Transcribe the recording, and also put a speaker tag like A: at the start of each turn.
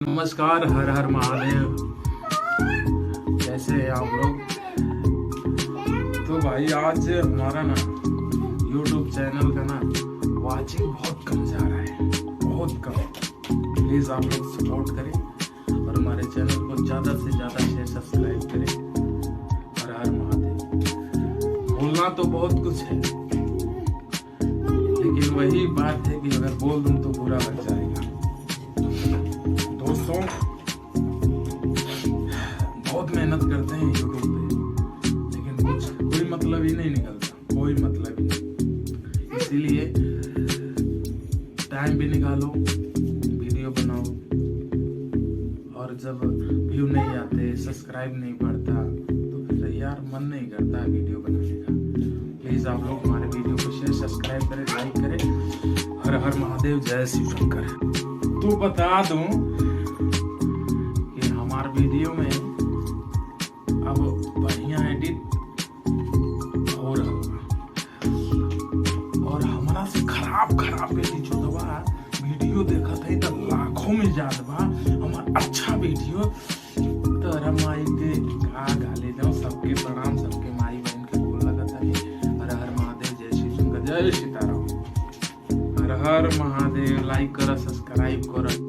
A: नमस्कार, हर हर महादेव। कैसे हैं आप लोग? तो भाई आज हमारा ना YouTube चैनल का ना वाचिंग बहुत कम जा रहा है, बहुत कम। प्लीज़ आप लोग सपोर्ट करें और हमारे चैनल को ज़्यादा से ज़्यादा शेयर सब्सक्राइब करें। हर हर महादेव। बोलना तो बहुत कुछ है, लेकिन वही बात है कि अगर बोल दूँ तो बुरा लग जाएगा। दोस्तों, बहुत मेहनत करते हैं यूट्यूब पे, लेकिन कोई मतलब ही नहीं निकलता, कोई मतलब ही नहीं। इसीलिए टाइम भी निकालो, वीडियो बनाओ, और जब व्यू नहीं आते, सब्सक्राइब नहीं बढ़ता, तो फिर यार मन नहीं करता वीडियो बनाने का। प्लीज़ आप लोग हमारे वीडियो को शेयर सब्सक्राइब करें, लाइक करें। हर हर महादेव, जय शिव शंकर। तो बता दूं, वीडियो में अब बढ़िया एडिट हो रहा होगा, और हमारा से खराब एडिट जो दबा वीडियो देखा था तो लाखों में ज्यादा बा हमारा अच्छा वीडियो। तो माई के गाले जाओ, सबके प्रणाम, सबके माई बहन के बोल लगा था हर हर महादेव, जय शिव शंकर, जय सीताराम। हर हर महादेव। लाइक करो, सब्सक्राइब करो।